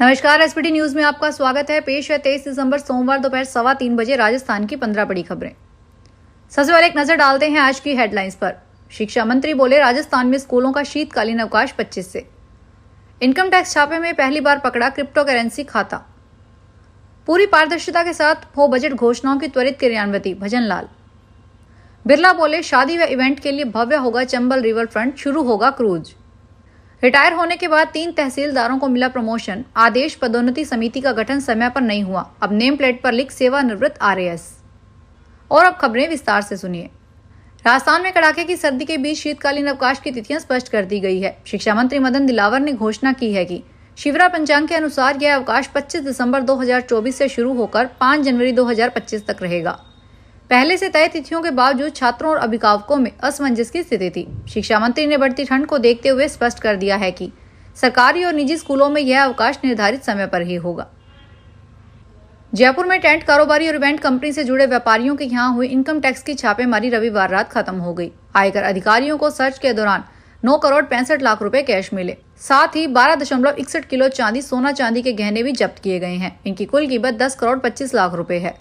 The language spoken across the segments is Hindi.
नमस्कार, एसपीटी न्यूज में आपका स्वागत है। पेश है 23 दिसंबर सोमवार दोपहर 3:15 राजस्थान की 15 बड़ी खबरें। सबसे पहले एक नजर डालते हैं आज की हेडलाइंस पर। शिक्षा मंत्री बोले, राजस्थान में स्कूलों का शीतकालीन अवकाश 25 से। इनकम टैक्स छापे में पहली बार पकड़ा क्रिप्टो करेंसी खाता। पूरी पारदर्शिता के साथ हो बजट घोषणाओं की त्वरित क्रियान्विति, भजन लाल। बिरला बोले, शादी व इवेंट के लिए भव्य होगा चंबल रिवर फ्रंट, शुरू होगा क्रूज। रिटायर होने के बाद 3 तहसीलदारों को मिला प्रमोशन। आदेश पदोन्नति समिति का गठन समय पर नहीं हुआ। अब नेम प्लेट पर लिख सेवानिवृत्त आरएएस। और अब खबरें विस्तार से सुनिए। राजस्थान में कड़ाके की सर्दी के बीच शीतकालीन अवकाश की तिथियां स्पष्ट कर दी गई है। शिक्षा मंत्री मदन दिलावर ने घोषणा की है कि शिवरा पंचांग के अनुसार यह अवकाश 25 दिसंबर 2024 से शुरू होकर 5 जनवरी 2025 तक रहेगा। पहले से तय तिथियों के बावजूद छात्रों और अभिभावकों में असमंजस की स्थिति थी। शिक्षा मंत्री ने बढ़ती ठंड को देखते हुए स्पष्ट कर दिया है कि सरकारी और निजी स्कूलों में यह अवकाश निर्धारित समय पर ही होगा। जयपुर में टेंट कारोबारी और इवेंट कंपनी से जुड़े व्यापारियों के यहां हुई इनकम टैक्स की छापेमारी रविवार रात खत्म हो गई। आयकर अधिकारियों को सर्च के दौरान 9 करोड़ 65 लाख रुपए कैश मिले। साथ ही 12.61 किलो चांदी, सोना चांदी के गहने भी जब्त किए गए हैं। इनकी कुल कीमत 10 करोड़ 25 लाख रुपए है।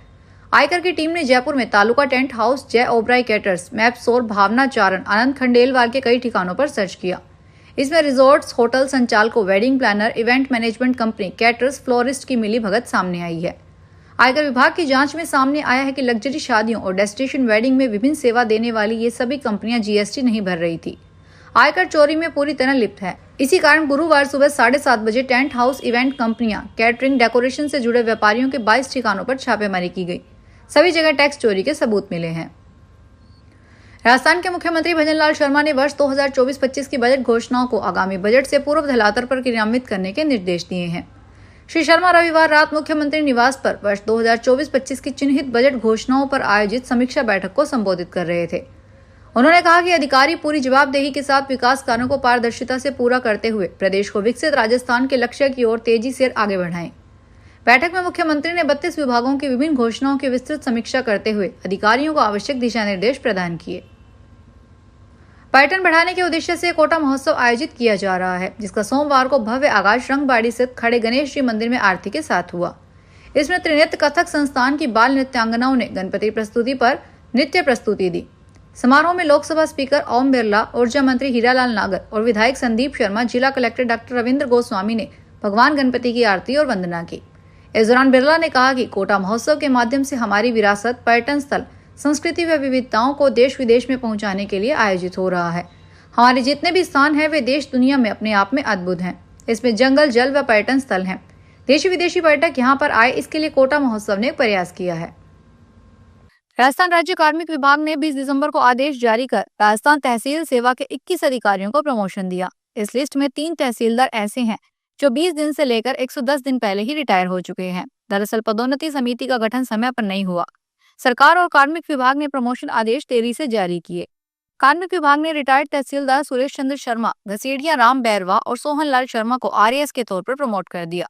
आयकर की टीम ने जयपुर में taluka tent house, Jai Oberoi caterers, मैपसोर, भावना चारण, आनंद खंडेलवाल के कई ठिकानों पर सर्च किया। इसमें रिजॉर्ट्स, होटल संचालकों, wedding planner, event management company, caterers, florist की मिली भगत सामने आई है। आयकर विभाग की जांच में सामने आया है कि लग्जरी शादियों और डेस्टिनेशन वेडिंग में विभिन्न सेवा देने वाली ये सभी कंपनियां जीएसटी नहीं भर रही थी। आयकर चोरी में पूरी तरह लिप्त है। इसी कारण गुरुवार सुबह 7:30 बजे टेंट हाउस, इवेंट कंपनियां, कैटरिंग, डेकोरेशन से जुड़े व्यापारियों के 22 ठिकानों पर छापेमारी की गई। सभी जगह टैक्स चोरी के सबूत मिले हैं। राजस्थान के मुख्यमंत्री भजन लाल शर्मा ने वर्ष 2024-25 की बजट घोषणाओं को आगामी बजट से पूर्व धरातल पर क्रियान्वित करने के निर्देश दिए हैं। श्री शर्मा रविवार रात मुख्यमंत्री निवास पर वर्ष 2024-25 की चिन्हित बजट घोषणाओं पर आयोजित समीक्षा बैठक को संबोधित कर रहे थे। उन्होंने कहा कि अधिकारी पूरी जवाबदेही के साथ विकास कार्यों को पारदर्शिता से पूरा करते हुए प्रदेश को विकसित राजस्थान के लक्ष्य की ओर तेजी से आगे बढ़ाएं। बैठक में मुख्यमंत्री ने 32 विभागों की विभिन्न घोषणाओं की विस्तृत समीक्षा करते हुए अधिकारियों को आवश्यक दिशा निर्देश प्रदान किए। पर्यटन बढ़ाने के उद्देश्य से कोटा महोत्सव आयोजित किया जा रहा है, जिसका सोमवार को भव्य आगाज रंगबाड़ी स्थित खड़े गणेश जी मंदिर में आरती के साथ हुआ। इसमें त्रिनेत्र कथक संस्थान की बाल नृत्यांगनाओं ने गणपति प्रस्तुति पर नृत्य प्रस्तुति दी। समारोह में लोकसभा स्पीकर ओम बिरला, ऊर्जा मंत्री हीरालाल नागर और विधायक संदीप शर्मा, जिला कलेक्टर डॉक्टर रविंद्र गोस्वामी ने भगवान गणपति की आरती और वंदना की। इस दौरान बिरला ने कहा कि कोटा महोत्सव के माध्यम से हमारी विरासत, पर्यटन स्थल, संस्कृति व विविधताओं को देश विदेश में पहुंचाने के लिए आयोजित हो रहा है। हमारे जितने भी स्थान हैं वे देश दुनिया में अपने आप में अद्भुत हैं। इसमें जंगल, जल व पर्यटन स्थल हैं। देशी विदेशी पर्यटक यहाँ पर आए, इसके लिए कोटा महोत्सव ने प्रयास किया है। राजस्थान राज्य कार्मिक विभाग ने 20 दिसंबर को आदेश जारी कर राजस्थान तहसील सेवा के 21 अधिकारियों को प्रमोशन दिया। इस लिस्ट में 3 तहसीलदार ऐसे हैं जो 20 दिन से लेकर 110 दिन पहले ही रिटायर हो चुके हैं। दरअसल पदोन्नति समिति का गठन समय पर नहीं हुआ। सरकार और कार्मिक विभाग ने प्रमोशन आदेश देरी से जारी किए। कार्मिक विभाग ने रिटायर्ड तहसीलदार सुरेश चंद्र शर्मा, घसीडिया राम बैरवा और सोहन लाल शर्मा को आरएएस के तौर पर प्रमोट कर दिया।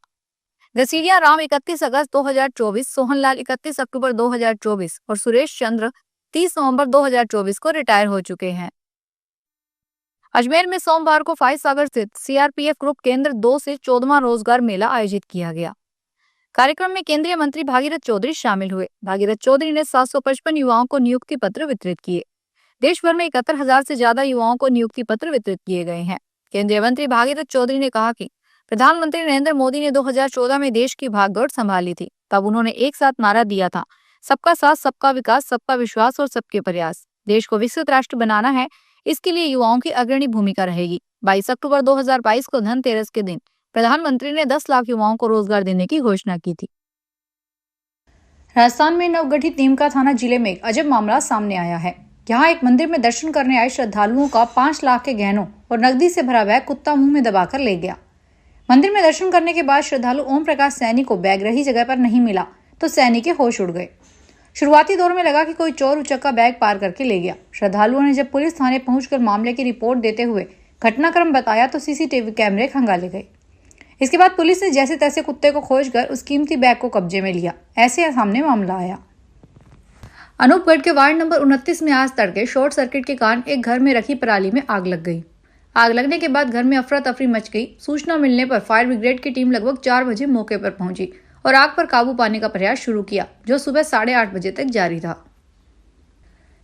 घसीडिया राम 31 अगस्त 2024, सोहन लाल 31 अक्टूबर 2024 और सुरेश चंद्र 30 नवंबर 2024 को रिटायर हो चुके हैं। अजमेर में सोमवार को फाइज सागर स्थित सीआरपीएफ ग्रुप केंद्र 2 से 14वां रोजगार मेला आयोजित किया गया। कार्यक्रम में केंद्रीय मंत्री भागीरथ चौधरी शामिल हुए। भागीरथ चौधरी ने 755 युवाओं को नियुक्ति पत्र वितरित किए। देश भर में 71,000 से ज्यादा युवाओं को नियुक्ति पत्र वितरित किए गए हैं। केंद्रीय मंत्री भागीरथ चौधरी ने कहा कि प्रधानमंत्री नरेंद्र मोदी ने 2014 में देश की भागदौड़ संभाली थी। तब उन्होंने एक साथ नारा दिया था, सबका साथ, सबका विकास, सबका विश्वास और सबके प्रयास। देश को विकसित राष्ट्र बनाना है, इसके लिए युवाओं की अग्रणी भूमिका रहेगी। 22 अक्टूबर 2022 को धनतेरस के दिन प्रधानमंत्री ने 10 लाख युवाओं को रोजगार देने की घोषणा की थी। राजस्थान में नवगठित नीमका थाना जिले में एक अजब मामला सामने आया है। यहाँ एक मंदिर में दर्शन करने आए श्रद्धालुओं का 5 लाख के गहनों और नकदी से भरा बैग कुत्ता मुंह में दबाकर ले गया। मंदिर में दर्शन करने के बाद श्रद्धालु ओम प्रकाश सैनी को बैग रही जगह पर नहीं मिला तो सैनी के होश उड़ गए। शुरुआती दौर में लगा कि कोई चोर उचक्का बैग पार करके ले गया। श्रद्धालुओं ने जब पुलिस थाने पहुंचकर मामले की रिपोर्ट देते हुए घटनाक्रम बताया तो सीसीटीवी कैमरे खंगाले गए। इसके बाद पुलिस ने जैसे तैसे कुत्ते को खोजकर उस कीमती बैग को कब्जे में लिया। ऐसे सामने मामला आया। अनूपगढ़ के वार्ड नंबर 29 में आज तड़के शॉर्ट सर्किट के कारण एक घर में रखी पराली में आग लग गई। आग लगने के बाद घर में अफरा तफरी मच गई। सूचना मिलने पर फायर ब्रिगेड की टीम लगभग 4 बजे मौके पर पहुंची और आग पर काबू पाने का प्रयास शुरू किया, जो सुबह 8:30 बजे तक जारी था।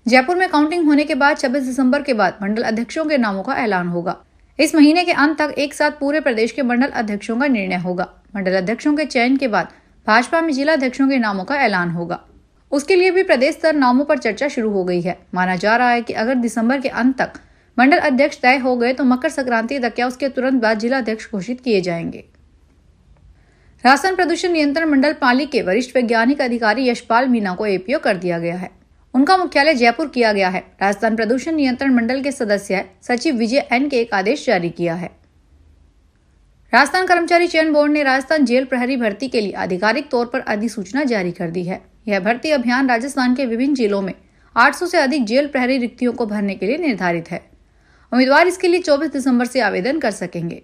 जयपुर में काउंटिंग होने के बाद 26 दिसंबर के बाद मंडल अध्यक्षों के नामों का ऐलान होगा। इस महीने के अंत तक एक साथ पूरे प्रदेश के मंडल अध्यक्षों का निर्णय होगा। मंडल अध्यक्षों के चयन के बाद भाजपा में जिला अध्यक्षों के नामों का ऐलान होगा। उसके लिए भी प्रदेश स्तर नामों पर चर्चा शुरू हो गई है। माना जा रहा है कि अगर दिसंबर के अंत तक मंडल अध्यक्ष तय हो गए तो मकर संक्रांति तक या उसके तुरंत बाद जिला अध्यक्ष घोषित किए जाएंगे। राजस्थान प्रदूषण नियंत्रण मंडल पाली के वरिष्ठ वैज्ञानिक अधिकारी यशपाल मीणा को एपीओ कर दिया गया है। उनका मुख्यालय जयपुर किया गया है। राजस्थान प्रदूषण नियंत्रण मंडल के सदस्य सचिव विजय एन के एक आदेश जारी किया है। राजस्थान कर्मचारी चयन बोर्ड ने राजस्थान जेल प्रहरी भर्ती के लिए आधिकारिक तौर पर अधिसूचना जारी कर दी है। यह भर्ती अभियान राजस्थान के विभिन्न जिलों में 800 से अधिक जेल प्रहरी रिक्तियों को भरने के लिए निर्धारित है। उम्मीदवार इसके लिए 24 दिसंबर से आवेदन कर सकेंगे।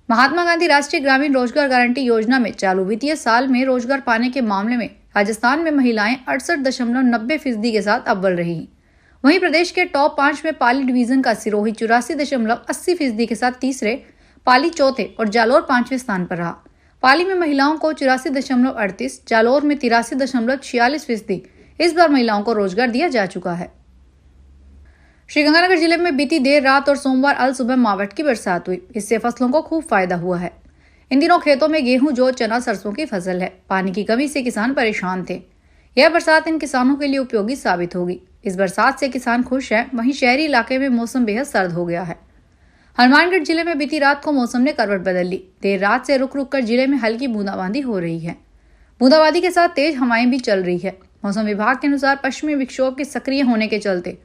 महात्मा गांधी राष्ट्रीय ग्रामीण रोजगार गारंटी योजना में चालू वित्तीय साल में रोजगार पाने के मामले में राजस्थान में महिलाएं 68.90% के साथ अव्वल रही। वहीं प्रदेश के टॉप 5 में पाली डिवीजन का सिरोही 84.80% के साथ तीसरे, पाली चौथे और जालोर 5वें स्थान पर रहा। पाली में महिलाओं को 84.38, जालोर में 83.46% इस बार महिलाओं को रोजगार दिया जा चुका है। श्रीगंगानगर जिले में बीती देर रात और सोमवार अल सुबह मावठ की बरसात हुई। इससे फसलों को खूब फायदा हुआ है। इन दिनों खेतों में गेहूं, जौ, चना, सरसों की फसल है। पानी की कमी से किसान परेशान थे। यह बरसात इन किसानों के लिए उपयोगी साबित होगी। इस बरसात से किसान खुश हैं। वहीं शहरी इलाके में मौसम बेहद सर्द हो गया है। हनुमानगढ़ जिले में बीती रात को मौसम ने करवट बदल ली। देर रात से रुक रुक कर जिले में हल्की बूंदाबांदी हो रही है। बूंदाबांदी के साथ तेज हवाएं भी चल रही है। मौसम विभाग के अनुसार पश्चिमी विक्षोभ के सक्रिय होने के चलते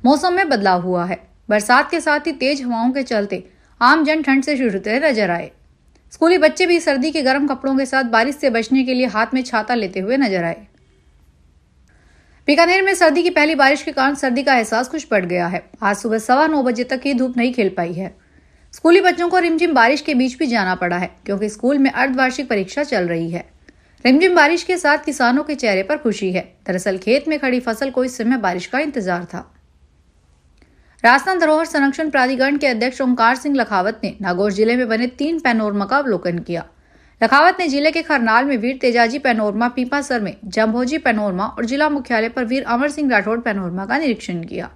मौसम में बदलाव हुआ है। बरसात के साथ ही तेज हवाओं के चलते आम जन ठंड से जूझते नजर आए। स्कूली बच्चे भी सर्दी के गर्म कपड़ों के साथ बारिश से बचने के लिए हाथ में छाता लेते हुए नजर आए। बीकानेर में सर्दी की पहली बारिश के कारण सर्दी का एहसास कुछ बढ़ गया है। आज सुबह 9:15 बजे तक ही धूप नहीं खिल पाई है। स्कूली बच्चों को रिमझिम बारिश के बीच भी जाना पड़ा है, क्योंकि स्कूल में अर्धवार्षिक परीक्षा चल रही है। रिमझिम बारिश के साथ किसानों के चेहरे पर खुशी है। दरअसल खेत में खड़ी फसल को इस समय बारिश का इंतजार था। राजस्थान धरोहर संरक्षण प्राधिकरण के अध्यक्ष ओंकार सिंह लखावत ने नागौर जिले में बने 3 पैनोरमा का अवलोकन किया। लखावत ने जिले के खरनाल में वीर तेजाजी पैनोरमा, पीपासर में जम्भोजी पैनोरमा और जिला मुख्यालय पर वीर अमर सिंह राठौड़ पैनोरमा का निरीक्षण किया।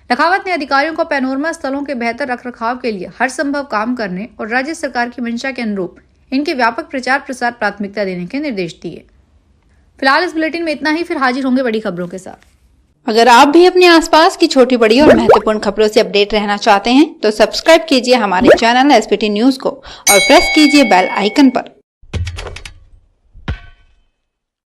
लखावत ने अधिकारियों को पैनोरमा स्थलों के बेहतर रखरखाव के लिए हर संभव काम करने और राज्य सरकार की मंशा के अनुरूप इनके व्यापक प्रचार प्रसार प्राथमिकता देने के निर्देश दिए। फिलहाल इस बुलेटिन में इतना ही। फिर हाजिर होंगे बड़ी खबरों के साथ। अगर आप भी अपने आसपास की छोटी बड़ी और महत्वपूर्ण खबरों से अपडेट रहना चाहते हैं तो सब्सक्राइब कीजिए हमारे चैनल एसपीटी न्यूज को और प्रेस कीजिए बेल आइकन पर।